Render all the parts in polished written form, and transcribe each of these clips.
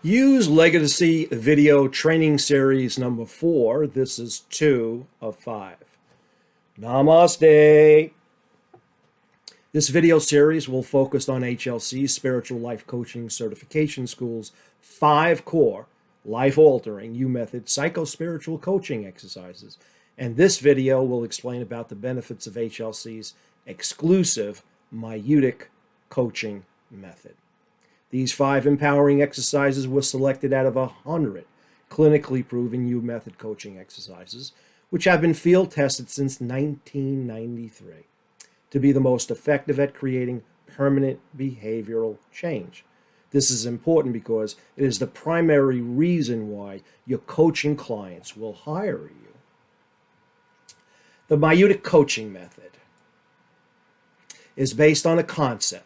Use Legacy Video Training Series number 4. This is 2 of 5. Namaste. This video series will focus on HLC's Spiritual Life Coaching Certification School's 5 core life-altering HuMethod psycho-spiritual coaching exercises. And this video will explain about the benefits of HLC's exclusive Myutic coaching method. These 5 empowering exercises were selected out of 100 clinically proven HuMethod coaching exercises, which have been field tested since 1993, to be the most effective at creating permanent behavioral change. This is important because it is the primary reason why your coaching clients will hire you. The Myutic coaching method is based on a concept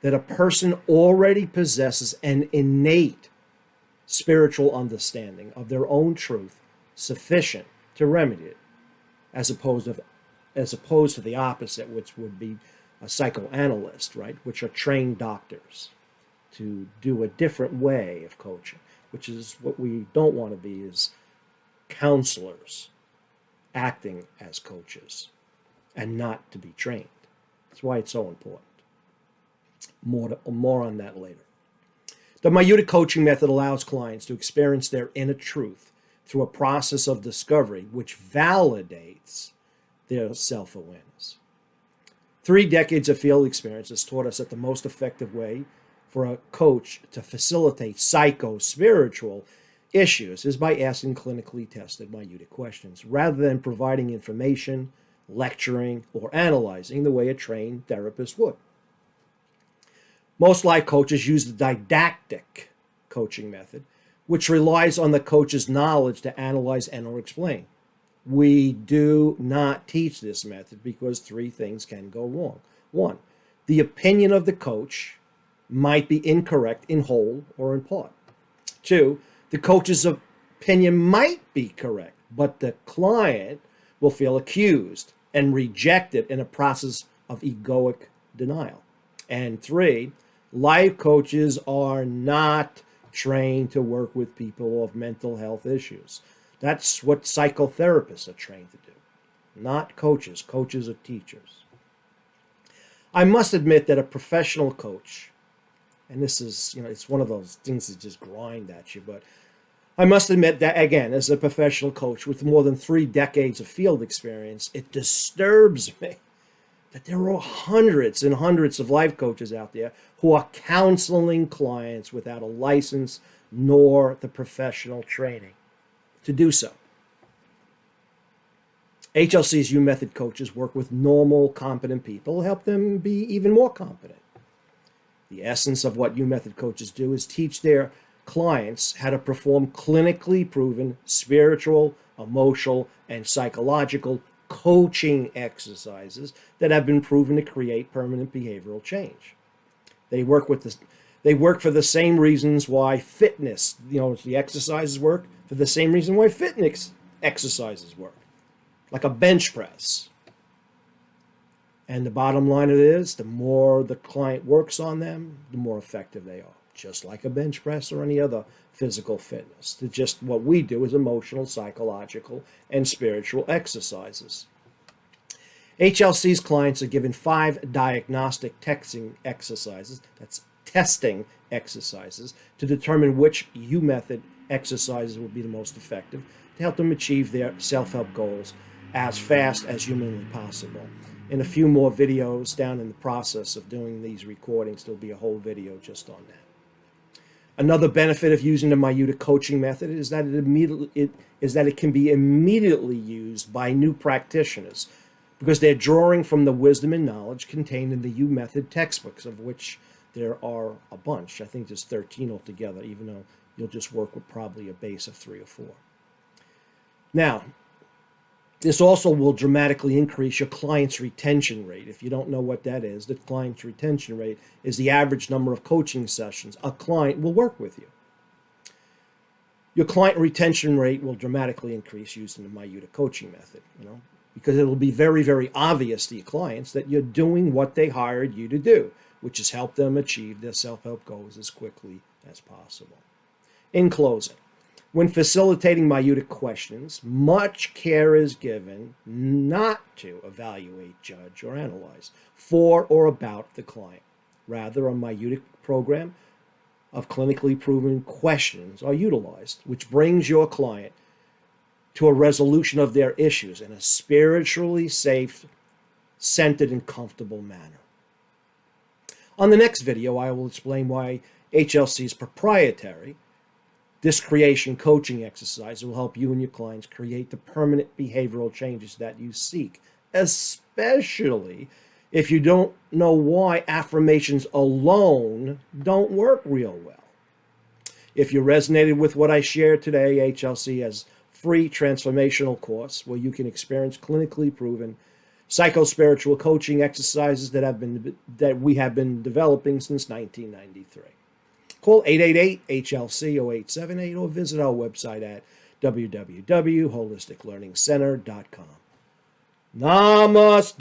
that a person already possesses an innate spiritual understanding of their own truth sufficient to remedy it, as opposed to the opposite, which would be a psychoanalyst, right, which are trained doctors to do a different way of coaching, which is what we don't want to be, is counselors acting as coaches and not to be trained. That's why it's so important. More on that later. The Myutic coaching method allows clients to experience their inner truth through a process of discovery which validates their self-awareness. 3 decades of field experience has taught us that the most effective way for a coach to facilitate psycho-spiritual issues is by asking clinically tested Myutic questions, rather than providing information, lecturing, or analyzing the way a trained therapist would. Most life coaches use the didactic coaching method, which relies on the coach's knowledge to analyze and or explain. We do not teach this method because 3 things can go wrong. 1, the opinion of the coach might be incorrect in whole or in part. 2, the coach's opinion might be correct, but the client will feel accused and rejected in a process of egoic denial. And 3, life coaches are not trained to work with people of mental health issues. That's what psychotherapists are trained to do, not coaches. Coaches are teachers. I must admit that a professional coach, and this is, it's one of those things that just grind at you, but I must admit that, again, as a professional coach with more than 3 decades of field experience, it disturbs me that there are hundreds and hundreds of life coaches out there who are counseling clients without a license nor the professional training to do so. HLC's HuMethod coaches work with normal, competent people, help them be even more competent. The essence of what HuMethod coaches do is teach their clients how to perform clinically proven spiritual, emotional, and psychological coaching exercises that have been proven to create permanent behavioral change. They work for the same reasons why fitness, the exercises work, for the same reason why fitness exercises work, like a bench press. And the bottom line of it is, the more the client works on them, the more effective they are, just like a bench press or any other physical fitness. It's just what we do is emotional, psychological, and spiritual exercises. HLC's clients are given 5 diagnostic testing exercises, that's testing exercises, to determine which HuMethod exercises will be the most effective to help them achieve their self-help goals as fast as humanly possible. In a few more videos down in the process of doing these recordings, there'll be a whole video just on that. Another benefit of using the Myutic coaching method is that it can be immediately used by new practitioners because they're drawing from the wisdom and knowledge contained in the HuMethod textbooks, of which there are a bunch. I think there's 13 altogether, even though you'll just work with probably a base of 3 or 4. Now, this also will dramatically increase your client's retention rate. If you don't know what that is, the client's retention rate is the average number of coaching sessions a client will work with you. Your client retention rate will dramatically increase using the Myutic coaching method, because it will be very, very obvious to your clients that you're doing what they hired you to do, which has helped them achieve their self-help goals as quickly as possible. In closing, when facilitating myotic questions, much care is given not to evaluate, judge, or analyze for or about the client. Rather, a myotic program of clinically proven questions are utilized, which brings your client to a resolution of their issues in a spiritually safe, centered, and comfortable manner. On the next video, I will explain why HLC's proprietary disc creation coaching exercise will help you and your clients create the permanent behavioral changes that you seek, especially if you don't know why affirmations alone don't work real well. If you resonated with what I shared today, HLC has free transformational course where you can experience clinically proven psycho-spiritual coaching exercises that we have been developing since 1993. Call 888-HLC-0878 or visit our website at www.holisticlearningcenter.com. Namaste.